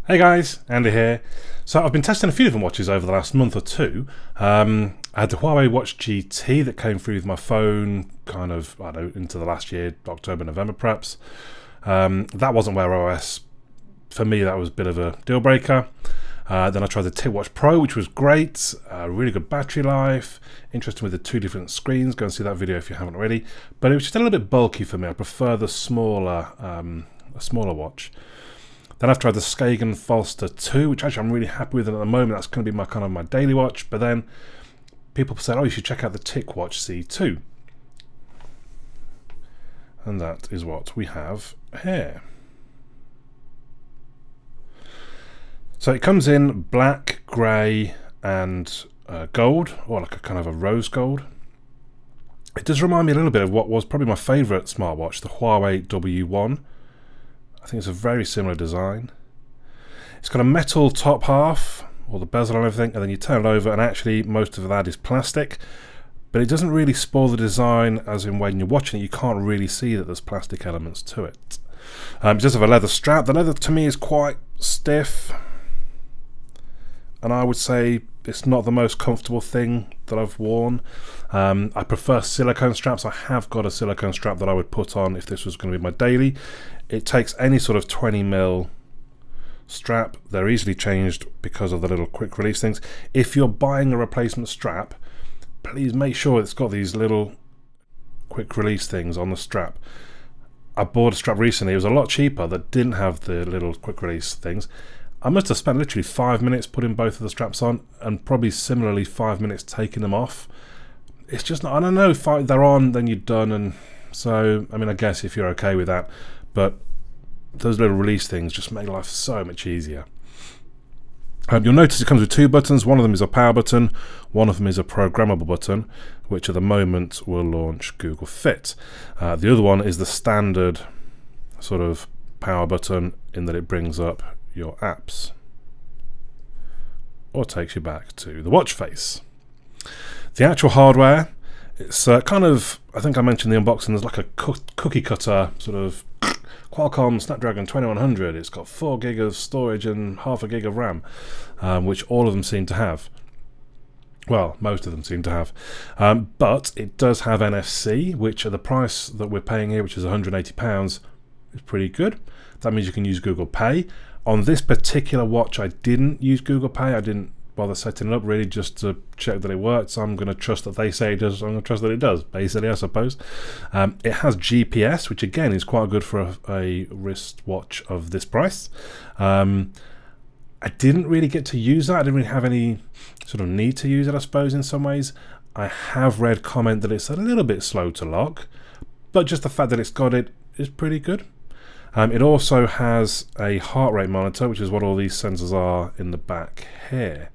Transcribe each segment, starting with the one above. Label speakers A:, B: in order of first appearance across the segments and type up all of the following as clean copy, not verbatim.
A: Hey guys, Andy here. So I've been testing a few different watches over the last month or two. I had the Huawei Watch GT that came through with my phone kind of, I don't know, into the last year, October, November perhaps. That wasn't Wear OS. For me, that was a bit of a deal breaker. Then I tried the TicWatch Pro, which was great. Really good battery life. Interesting with the two different screens. Go and see that video if you haven't already. But it was just a little bit bulky for me. I prefer the smaller watch. Then I've tried the Skagen Falster 2, which actually I'm really happy with, and at the moment that's going to be my kind of my daily watch. But then people said, oh, you should check out the TicWatch C2. And that is what we have here. So it comes in black, grey and gold, or like a kind of a rose gold. It does remind me a little bit of what was probably my favourite smartwatch, the Huawei W1. I think it's a very similar design. It's got a metal top half, or the bezel and everything, and then you turn it over and actually most of that is plastic. But it doesn't really spoil the design, as in when you're watching it you can't really see that there's plastic elements to it. It does have a leather strap. The leather to me is quite stiff, and I would say it's not the most comfortable thing that I've worn. I prefer silicone straps. I have got a silicone strap that I would put on if this was going to be my daily. It takes any sort of 20mm strap. They're easily changed because of the little quick release things. If you're buying a replacement strap, please make sure it's got these little quick release things on the strap. I bought a strap recently. It was a lot cheaper that didn't have the little quick release things. I must have spent literally 5 minutes putting both of the straps on, and probably similarly 5 minutes taking them off. It's just not, I don't know, if they're on then you're done. And so I mean, I guess if you're okay with that, but those little release things just make life so much easier. You'll notice it comes with two buttons. One of them is a power button, one of them is a programmable button, which at the moment will launch Google Fit. The other one is the standard sort of power button, in that it brings up your apps or takes you back to the watch face. The actual hardware, it's kind of, I think I mentioned the unboxing, there's like a cookie cutter sort of Qualcomm Snapdragon 2100. It's got 4 gig of storage and half a gig of RAM, which all of them seem to have. Well, most of them seem to have. But it does have NFC, which at the price that we're paying here, which is £180, is pretty good. That means you can use Google Pay. On this particular watch, I didn't use Google Pay. I didn't bother setting it up really, just to check that it worked. So I'm going to trust that they say it does. I'm going to trust that it does, basically, I suppose. It has GPS, which again is quite good for a wristwatch of this price. I didn't really get to use that. I didn't really have any sort of need to use it, I suppose, in some ways. I have read comment that it's a little bit slow to lock, but just the fact that it's got it is pretty good. It also has a heart rate monitor, which is what all these sensors are in the back here.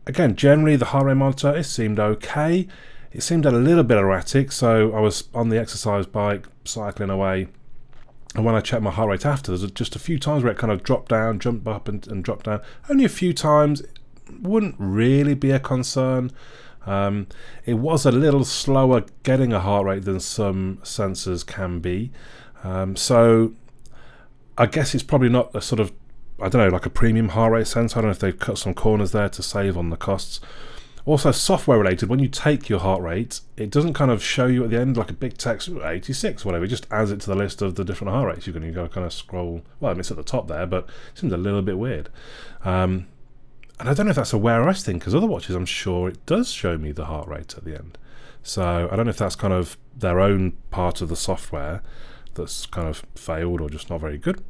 A: Again, generally the heart rate monitor, it seemed okay. It seemed a little bit erratic, so I was on the exercise bike cycling away, and when I checked my heart rate after, there's just a few times where it kind of dropped down, jumped up and dropped down. Only a few times. It wouldn't really be a concern. It was a little slower getting a heart rate than some sensors can be. So I guess it's probably not a sort of, I don't know, like a premium heart rate sensor. I don't know if they've cut some corners there to save on the costs. Also software related, when you take your heart rate, it doesn't kind of show you at the end like a big text 86 or whatever. It just adds it to the list of the different heart rates. You're going to go kind of scroll. Well, I mean, it's at the top there, but it seems a little bit weird. And I don't know if that's a Wear OS thing, because other watches, I'm sure it does show me the heart rate at the end. So I don't know if that's kind of their own part of the software that's kind of failed or just not very good.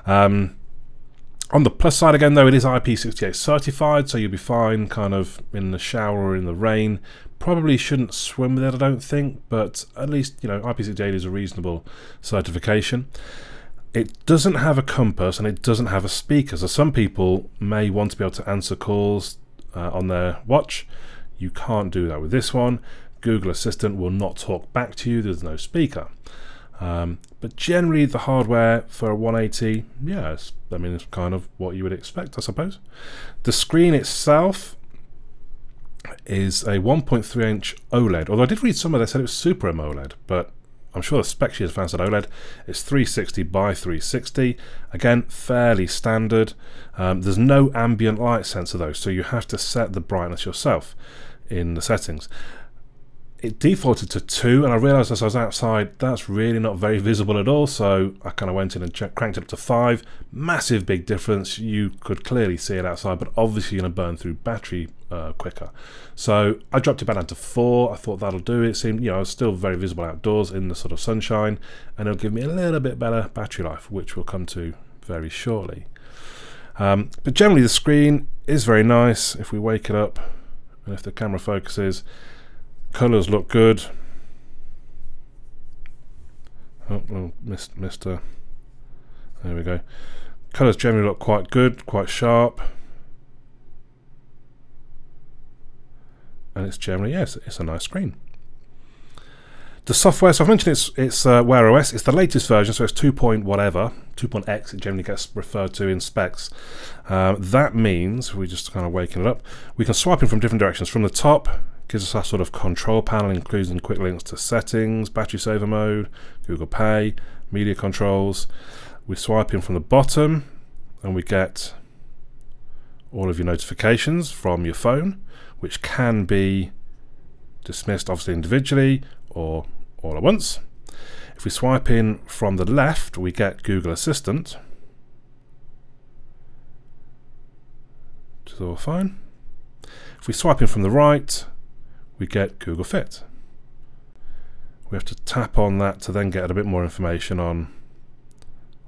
A: On the plus side again though, it is IP68 certified, so you'll be fine kind of in the shower or in the rain. Probably shouldn't swim with it, I don't think, but at least, you know, IP68 is a reasonable certification. It doesn't have a compass and it doesn't have a speaker, so some people may want to be able to answer calls on their watch. You can't do that with this one. Google Assistant will not talk back to you, there's no speaker. But generally the hardware for a 180, yeah, I mean, it's kind of what you would expect, I suppose. The screen itself is a 1.3-inch OLED, although I did read somewhere they said it was Super AMOLED, but I'm sure the spec sheet is advanced OLED. It's 360 by 360. Again, fairly standard. There's no ambient light sensor though, so you have to set the brightness yourself in the settings. It defaulted to 2, and I realised as I was outside that's really not very visible at all, so I kind of went in and cranked it up to 5. Massive big difference. You could clearly see it outside, but obviously you're going to burn through battery quicker. So I dropped it back down to 4. I thought that'll do. It seemed, you know, I was still very visible outdoors in the sort of sunshine, and it'll give me a little bit better battery life, which we'll come to very shortly. But generally the screen is very nice. If we wake it up and if the camera focuses, colours look good. Oh, well, Mr. There we go. Colours generally look quite good, quite sharp. And it's generally, yes, it's a nice screen. The software, so I've mentioned it's Wear OS. It's the latest version, so it's 2. whatever, 2.x it generally gets referred to in specs. That means, we just kind of waking it up, we can swipe in from different directions. From the top, gives us our sort of control panel, including quick links to settings, battery saver mode, Google Pay, media controls. We swipe in from the bottom and we get all of your notifications from your phone, which can be dismissed obviously individually or all at once. If we swipe in from the left, we get Google Assistant, which is all fine. If we swipe in from the right, we get Google Fit. We have to tap on that to then get a bit more information on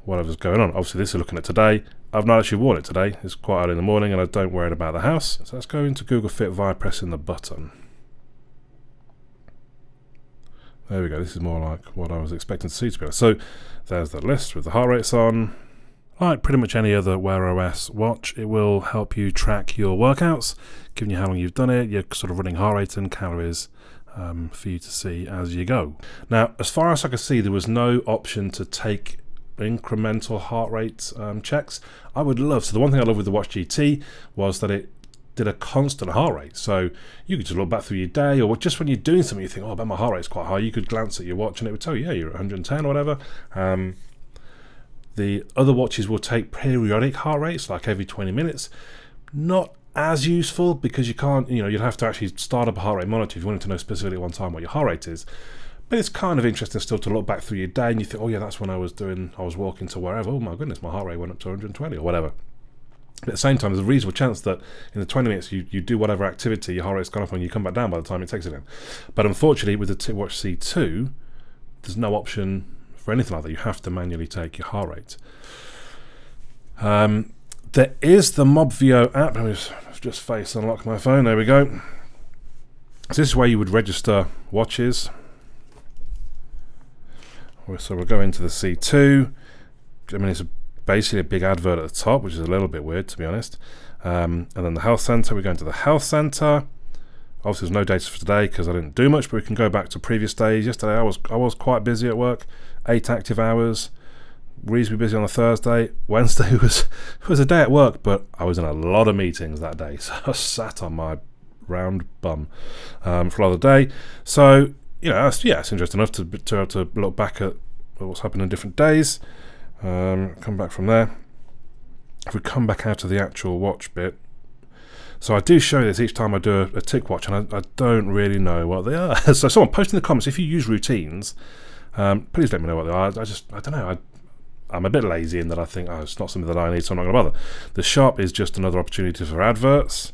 A: whatever's going on. Obviously this is looking at today. I've not actually worn it today. It's quite early in the morning and I don't wear it about the house. So let's go into Google Fit via pressing the button. There we go. This is more like what I was expecting to see, to be honest. So there's the list with the heart rates on. Like pretty much any other Wear OS watch, it will help you track your workouts, giving you how long you've done it, your sort of running heart rate and calories for you to see as you go. Now, as far as I could see, there was no option to take incremental heart rate checks. I would love, so the one thing I love with the Watch GT was that it did a constant heart rate. So you could just look back through your day, or just when you're doing something, you think, oh, I bet my heart rate's quite high. You could glance at your watch and it would tell you, yeah, you're at 110 or whatever. The other watches will take periodic heart rates, like every 20 minutes. Not as useful because you can't, you know, you'd have to actually start up a heart rate monitor if you wanted to know specifically at one time what your heart rate is. But it's kind of interesting still to look back through your day and you think, oh yeah, that's when I was walking to wherever. Oh my goodness, my heart rate went up to 120 or whatever. But at the same time, there's a reasonable chance that in the 20 minutes you do whatever activity, your heart rate's gone up and you come back down by the time it takes it in. But unfortunately, with the TicWatch C2, there's no option for anything like that. You have to manually take your heart rate. There is the MobVO app. Let me just face unlock my phone. There we go. So this is where you would register watches. So we'll go into the C2. I mean, it's basically a big advert at the top, which is a little bit weird, to be honest. And then the health center. We go into the health center. Obviously, there's no data for today because I didn't do much, but we can go back to previous days. Yesterday, I was quite busy at work. 8 active hours. Reasonably busy on a Thursday. Wednesday was a day at work, but I was in a lot of meetings that day, so I sat on my round bum for a lot of the day. So you know, yeah, it's interesting enough to have to look back at what's happened in different days. Come back from there. If we come back out of the actual watch bit, so I do show this each time I do a TicWatch, and I don't really know what they are. So someone post in the comments if you use routines. Please let me know what they are. I don't know. I'm a bit lazy in that I think, oh, it's not something that I need, so I'm not going to bother. The shop is just another opportunity for adverts,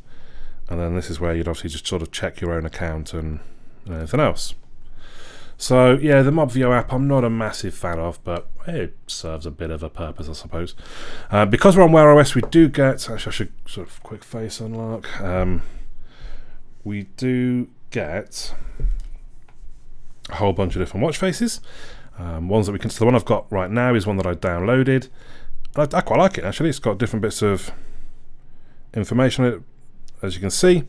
A: and then this is where you'd obviously just sort of check your own account and anything else. So yeah, the MobVO app I'm not a massive fan of, but it serves a bit of a purpose, I suppose. Because we're on Wear OS, we do get, actually I should sort of quick face unlock, we do get a whole bunch of different watch faces. Ones that we can, so the one I've got right now is one that I downloaded. I quite like it actually. It's got different bits of information on it, as you can see,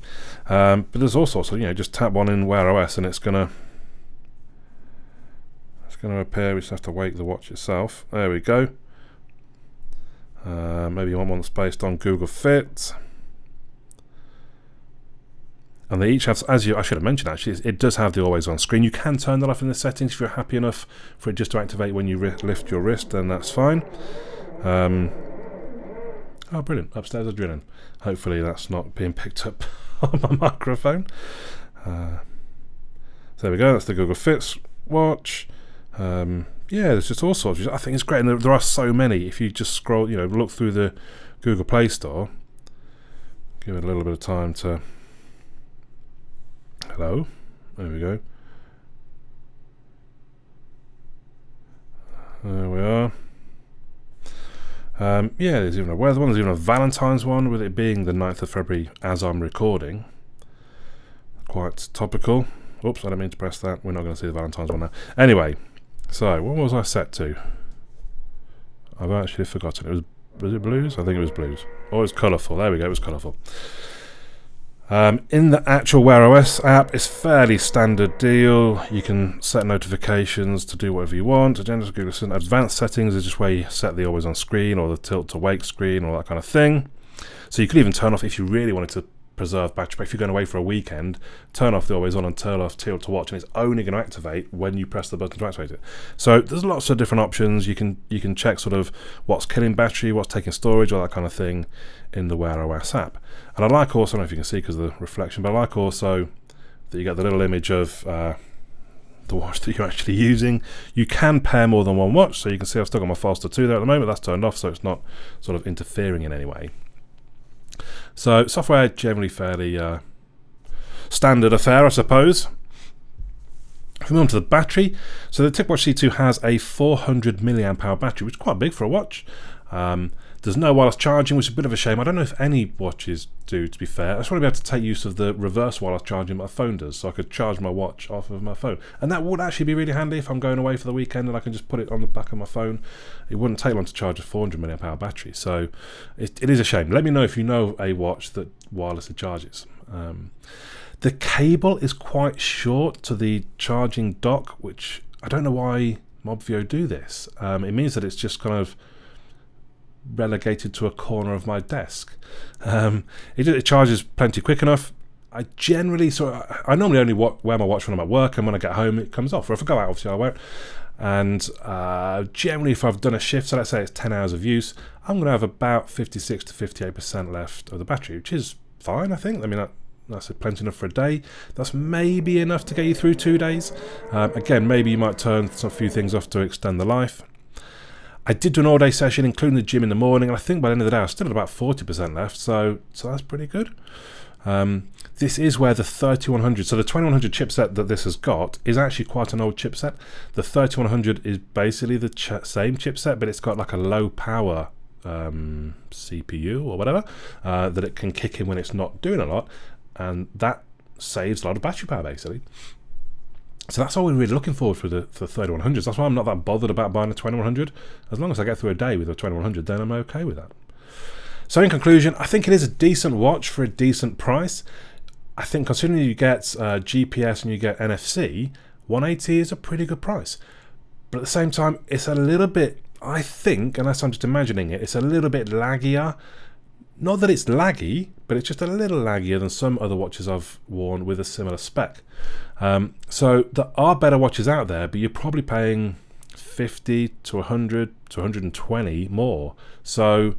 A: but there's all sorts of, you know, just tap one in Wear OS and it's gonna appear. We just have to wake the watch itself. There we go. Maybe you want one that's based on Google Fit. And they each have, I should have mentioned actually, it does have the always on screen. You can turn that off in the settings if you're happy enough for it just to activate when you lift your wrist, then that's fine. Oh, brilliant. Upstairs are drilling. Hopefully that's not being picked up on my microphone. So there we go. That's the Google Fits watch. Yeah, there's just all sorts. I think it's great. And there are so many. If you just scroll, you know, look through the Google Play Store, give it a little bit of time to... Hello, there we go. There we are. Yeah, there's even a weather one, there's even a Valentine's one, with it being the 9th of February as I'm recording. Quite topical. Oops, I don't mean to press that. We're not going to see the Valentine's one now. Anyway, so what was I set to? I've actually forgotten. Was it blues? I think it was blues. Oh, it was colourful. There we go, it was colourful. In the actual Wear OS app, it's fairly standard deal. You can set notifications to do whatever you want. Agenda, Google Assistant, advanced settings is just where you set the always on screen or the tilt to wake screen or that kind of thing. So you could even turn off, if you really wanted to preserve battery, if you're going away for a weekend, turn off the always on and turn off tilt to watch, and it's only going to activate when you press the button to activate it. So there's lots of different options. You can check sort of what's killing battery, what's taking storage, all that kind of thing in the Wear OS app. And I like also, I don't know if you can see because of the reflection, but I like also that you get the little image of the watch that you're actually using. You can pair more than one watch, so you can see I've still got my Faster 2 there at the moment. That's turned off, so it's not sort of interfering in any way. So software generally fairly standard affair, I suppose. If we move on to the battery, so the TicWatch C2 has a 400 milliamp hour battery, which is quite big for a watch. There's no wireless charging, which is a bit of a shame. I don't know if any watches do, to be fair. I just want to be able to take use of the reverse wireless charging my phone does, so I could charge my watch off of my phone. And that would actually be really handy if I'm going away for the weekend and I can just put it on the back of my phone. It wouldn't take long to charge a 400 milliamp hour battery, so it is a shame. Let me know if you know a watch that wirelessly charges. The cable is quite short to the charging dock, which I don't know why MobVO do this. It means that it's just kind of relegated to a corner of my desk. It charges plenty quick enough. I normally only wear my watch when I'm at work, and when I get home it comes off, or if I go out obviously I wear it. And generally if I've done a shift, so let's say it's 10 hours of use, I'm going to have about 56 to 58% left of the battery, which is fine, I think. I mean, that's plenty enough for a day. That's maybe enough to get you through 2 days. Again, maybe you might turn a few things off to extend the life. I did do an all-day session, including the gym in the morning, and I think by the end of the day I was still at about 40% left, so that's pretty good. This is where the 3100, so the 2100 chipset that this has got is actually quite an old chipset. The 3100 is basically the same chipset, but it's got like a low power CPU or whatever that it can kick in when it's not doing a lot, and that saves a lot of battery power basically. So that's all we're really looking forward for the 3100s. That's why I'm not that bothered about buying a 2100. As long as I get through a day with a 2100, then I'm okay with that. So in conclusion, I think it is a decent watch for a decent price. I think considering you get GPS and you get NFC, 180 is a pretty good price. But at the same time, it's a little bit, I think, unless I'm just imagining it, it's a little bit laggier. Not that it's laggy, but it's just a little laggier than some other watches I've worn with a similar spec. So there are better watches out there, but you're probably paying 50 to 100 to 120 more. So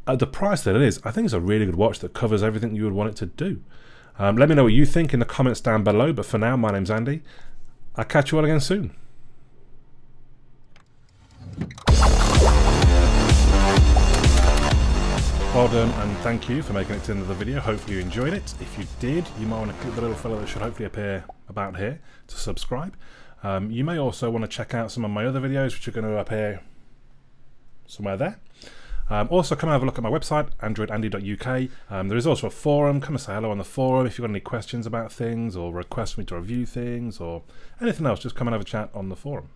A: at the price that it is, I think it's a really good watch that covers everything you would want it to do. Let me know what you think in the comments down below, but for now, my name's Andy. I'll catch you all again soon. Well done, and thank you for making it to the end of the video. Hopefully you enjoyed it. If you did, you might want to click the little fellow that should hopefully appear about here to subscribe. You may also want to check out some of my other videos, which are going to appear somewhere there. Also, come and have a look at my website, androidandy.uk. There is also a forum. Come and say hello on the forum if you've got any questions about things, or request me to review things, or anything else. Just come and have a chat on the forum.